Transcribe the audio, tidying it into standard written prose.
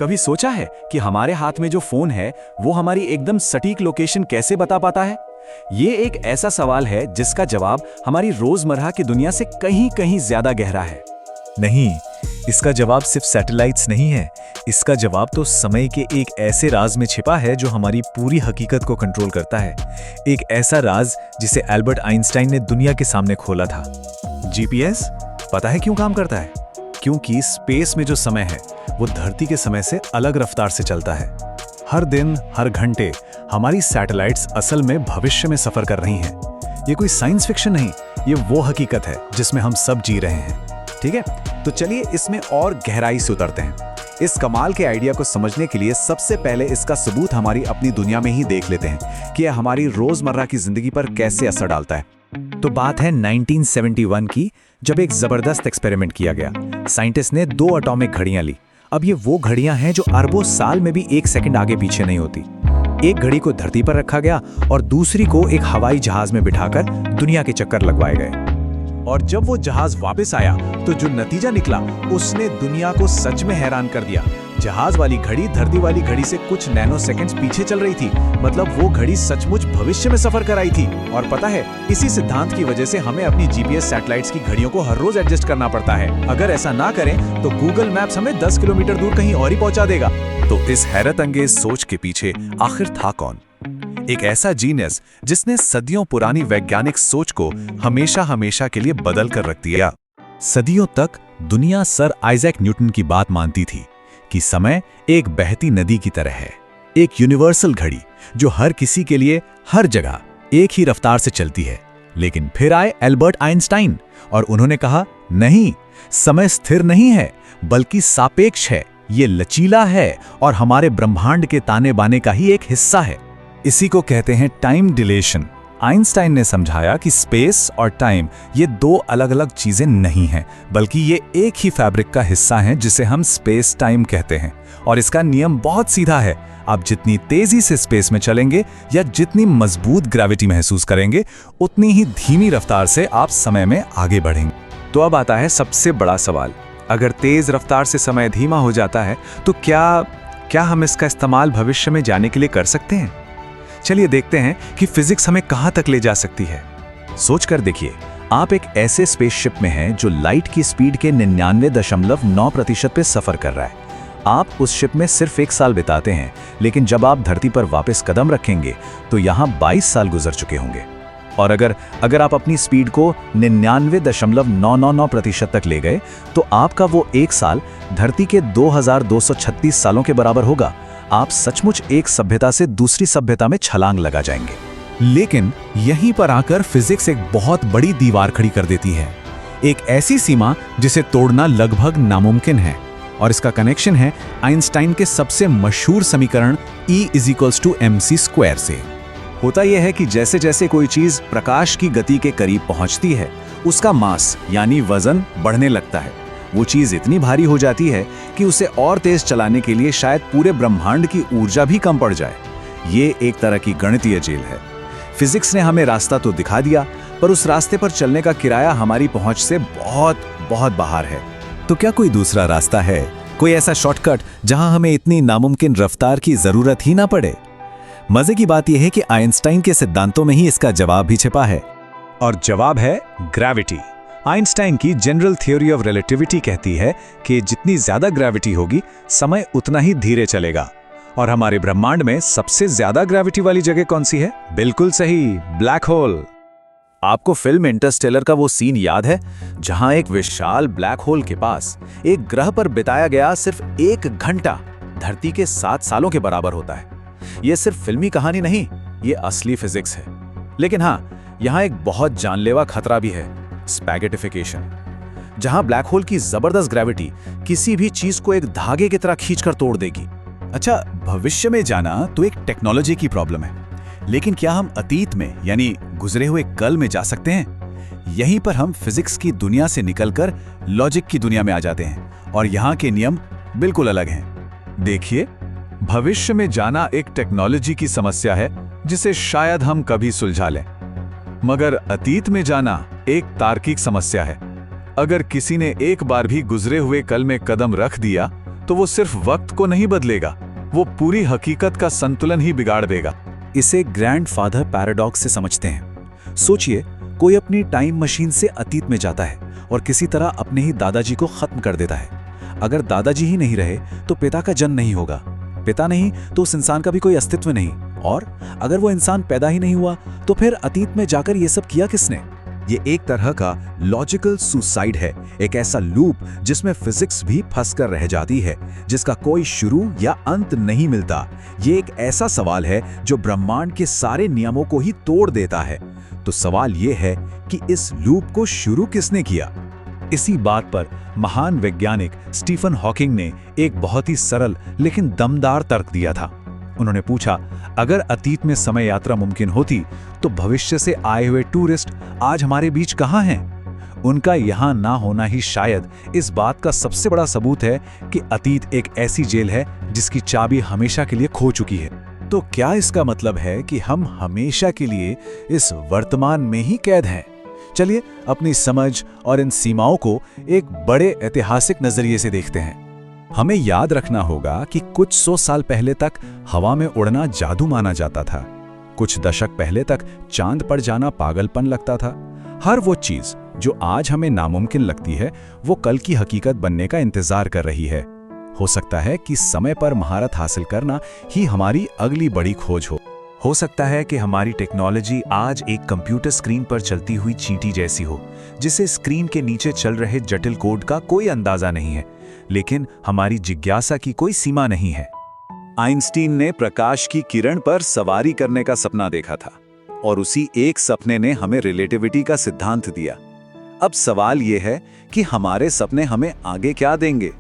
कभी सोचा है कि हमारे हाथ में जो फोन है वो हमारी एकदम सटीक लोकेशन कैसे बता पाता है? ये एक ऐसा सवाल है जिसका जवाब हमारी रोजमर्रा की दुनिया से कहीं कहीं ज्यादा गहरा है। नहीं, इसका जवाब सिर्फ सैटेलाइट्स नहीं है। इसका जवाब तो समय के एक ऐसे राज में छिपा है जो हमारी पूरी हकीकत को कंट्रोल करता है। एक ऐसा राज जिसे एल्बर्ट आइंस्टाइन ने दुनिया के सामने खोला था। जीपीएस पता है क्यों काम करता है? क्योंकि स्पेस में जो समय है वो धरती के समय से अलग रफ्तार से चलता है। हर दिन, हर घंटे हमारी सैटेलाइट्स असल में भविष्य में सफर कर रही हैं। ये कोई साइंस फिक्शन नहीं, ये वो हकीकत है जिसमें हम सब जी रहे हैं। ठीक है, तो चलिए इसमें और गहराई से उतरते हैं। इस कमाल के आइडिया को समझने के लिए सबसे पहले इसका सबूत हमारी अपनी दुनिया में ही देख लेते हैं कि यह हमारी रोजमर्रा की जिंदगी पर कैसे असर डालता है। तो बात है 1971 की, जब एक जबरदस्त एक्सपेरिमेंट किया गया। साइंटिस्ट ने 2 एटॉमिक घड़ियां ली। अब ये वो घड़ियां हैं जो अरबों साल में भी 1 सेकंड आगे पीछे नहीं होती। एक घड़ी को धरती पर रखा गया और दूसरी को एक हवाई जहाज में बिठाकर दुनिया के चक्कर लगवाए गए। और जब वो जहाज वापस आया तो जो नतीजा निकला उसने दुनिया को सच में हैरान कर दिया। जहाज वाली घड़ी धरती वाली घड़ी से कुछ नैनो सेकंड्स पीछे चल रही थी। मतलब वो घड़ी सचमुच भविष्य में सफर कर आई थी। और पता है, इसी सिद्धांत की वजह से हमें अपनी जीपीएस सैटेलाइट्स की घड़ियों को हर रोज एडजस्ट करना पड़ता है। अगर ऐसा ना करें तो गूगल मैप्स हमें 10 किलोमीटर दूर कहीं और ही पहुंचा देगा। तो इस हैरत अंगेज सोच के पीछे आखिर था कौन? एक ऐसा जीनियस जिसने सदियों पुरानी वैज्ञानिक सोच को हमेशा हमेशा के लिए बदल कर रख दिया। सदियों तक दुनिया सर आइजैक न्यूटन की बात मानती थी कि समय एक बहती नदी की तरह है, एक यूनिवर्सल घड़ी जो हर किसी के लिए हर जगह एक ही रफ्तार से चलती है। लेकिन फिर आए एल्बर्ट आइंस्टाइन और उन्होंने कहा, नहीं, समय स्थिर नहीं है बल्कि सापेक्ष है, ये लचीला है और हमारे ब्रह्मांड के ताने बाने का ही एक हिस्सा है। इसी को कहते हैं टाइम डिलेशन। आइंस्टाइन ने समझाया कि स्पेस और टाइम ये 2 अलग अलग चीजें नहीं हैं, बल्कि ये एक ही फैब्रिक का हिस्सा हैं जिसे हम स्पेस टाइम कहते हैं। और इसका नियम बहुत सीधा है, आप जितनी तेजी से स्पेस में चलेंगे या जितनी मजबूत ग्रेविटी महसूस करेंगे, उतनी ही धीमी रफ्तार से आप समय में आगे बढ़ेंगे। तो अब आता है सबसे बड़ा सवाल, अगर तेज रफ्तार से समय धीमा हो जाता है तो क्या हम इसका इस्तेमाल भविष्य में जाने के लिए कर सकते हैं? चलिए देखते हैं कि फिजिक्स हमें कहां तक ले जा सकती है। सोच कर देखिए, आप एक ऐसे स्पेसशिप में हैं जो लाइट की स्पीड के 99.9% पे सफर कर रहा है। आप उस शिप में सिर्फ 1 साल बिताते हैं, लेकिन जब आप धरती पर वापस कदम रखेंगे तो यहां 22 साल गुजर चुके होंगे। और अगर आप अपनी स्पीड को 99.999% तक ले गए तो आपका वो 1 साल धरती के 2236 सालों के बराबर होगा। आप सचमुच एक सभ्यता से दूसरी सभ्यता में छलांग लगा जाएंगे। लेकिन यहीं पर आकर फिजिक्स एक बहुत बड़ी दीवार खड़ी कर देती है, एक ऐसी सीमा जिसे तोड़ना लगभग नामुमकिन है। और इसका कनेक्शन है आइंस्टाइन के सबसे मशहूर समीकरण E=mc² से। होता यह है कि जैसे जैसे कोई चीज प्रकाश की गति के करीब पहुंचती है, उसका मास यानी वजन बढ़ने लगता है। वो चीज इतनी भारी हो जाती है कि उसे और तेज चलाने के लिए शायद पूरे ब्रह्मांड की ऊर्जा भी कम पड़ जाए। ये एक तरह की गणितीय जेल है। फिजिक्स ने हमें रास्ता तो दिखा दिया, पर उस रास्ते पर चलने का किराया हमारी पहुंच से बहुत बहुत बाहर है। तो क्या कोई दूसरा रास्ता है, कोई ऐसा शॉर्टकट जहां हमें इतनी नामुमकिन रफ्तार की जरूरत ही ना पड़े? मजे की बात यह है कि आइंस्टाइन के सिद्धांतों में ही इसका जवाब भी छिपा है। और जवाब है ग्रेविटी। आइंस्टाइन की जनरल थ्योरी ऑफ रिलेटिविटी कहती है कि जितनी ज्यादा ग्रेविटी होगी, समय उतना ही धीरे चलेगा। और हमारे ब्रह्मांड में सबसे ज्यादा ग्रेविटी वाली जगह कौन सी है? बिल्कुल सही, ब्लैक होल। आपको फिल्म इंटरस्टेलर का वो सीन याद है जहां एक विशाल ब्लैक होल के पास एक ग्रह पर बिताया गया सिर्फ 1 घंटा धरती के 7 सालों के बराबर होता है। ये सिर्फ फिल्मी कहानी नहीं, ये असली फिजिक्स है। लेकिन हाँ, यहाँ एक बहुत जानलेवा खतरा भी है, स्पैगेटिफिकेशन। जहां ब्लैक होल की जबरदस्त ग्रेविटी किसी भी चीज को एक धागे की तरह खींचकर तोड़ देगी। अच्छा, भविष्य में जाना तो एक टेक्नोलॉजी की प्रॉब्लम है, लेकिन क्या हम अतीत में यानी गुजरे हुए कल में जा सकते हैं? यहीं पर हम फिजिक्स की दुनिया से निकलकर लॉजिक की दुनिया में आ जाते हैं और यहाँ के नियम बिल्कुल अलग हैं। देखिए, भविष्य में जाना एक टेक्नोलॉजी की समस्या है जिसे शायद हम कभी सुलझा लें, मगर अतीत में जाना एक तार्किक समस्या है। अगर किसी ने एक बार भी गुजरे हुए कल में कदम रख दिया तो वो सिर्फ वक्त को नहीं बदलेगा, वो पूरी हकीकत का संतुलन ही बिगाड़ देगा। इसे ग्रैंडफादर पैराडॉक्स से समझते हैं। सोचिए, कोई अपनी टाइम मशीन से अतीत में जाता है और किसी तरह अपने ही दादाजी को खत्म कर देता है। अगर दादाजी ही नहीं रहे तो पिता का जन्म नहीं होगा, पिता नहीं तो उस इंसान का भी कोई अस्तित्व नहीं, और अगर वो इंसान पैदा ही नहीं हुआ तो फिर अतीत में जाकर ये सब किया किसने? ये एक तरह का लॉजिकल सुसाइड है, एक ऐसा लूप जिसमें फिजिक्स भी फंसकर रह जाती है, जिसका कोई शुरू या अंत नहीं मिलता। ये एक ऐसा सवाल है जो ब्रह्मांड के सारे नियमों को ही तोड़ देता है। तो सवाल ये है कि इस लूप को शुरू किसने किया? इसी बात पर महान वैज्ञानिक स्टीफन हॉकिंग ने एक बहुत ही सरल लेकिन दमदार तर्क दिया था। उन्होंने पूछा, अगर अतीत में समय यात्रा मुमकिन होती तो भविष्य से आए हुए टूरिस्ट आज हमारे बीच कहाँ हैं? उनका यहाँ ना होना ही शायद इस बात का सबसे बड़ा सबूत है कि अतीत एक ऐसी जेल है जिसकी चाबी हमेशा के लिए खो चुकी है। तो क्या इसका मतलब है कि हम हमेशा के लिए इस वर्तमान में ही कैद हैं? चलिए अपनी समझ और इन सीमाओं को एक बड़े ऐतिहासिक नजरिए से देखते हैं। हमें याद रखना होगा कि कुछ 100 साल पहले तक हवा में उड़ना जादू माना जाता था। कुछ दशक पहले तक चांद पर जाना पागलपन लगता था। हर वो चीज जो आज हमें नामुमकिन लगती है, वो कल की हकीकत बनने का इंतजार कर रही है। हो सकता है कि समय पर महारत हासिल करना ही हमारी अगली बड़ी खोज हो सकता है कि हमारी टेक्नोलॉजी आज एक कंप्यूटर स्क्रीन पर चलती हुई चींटी जैसी हो, जिसे स्क्रीन के नीचे चल रहे जटिल कोड का कोई अंदाजा नहीं है, लेकिन हमारी जिज्ञासा की कोई सीमा नहीं है। आइंस्टीन ने प्रकाश की किरण पर सवारी करने का सपना देखा था, और उसी एक सपने ने हमें रिलेटिविटी का सिद्धांत दिया। अब सवाल यह है कि हमारे सपने हमें आगे क्या देंगे?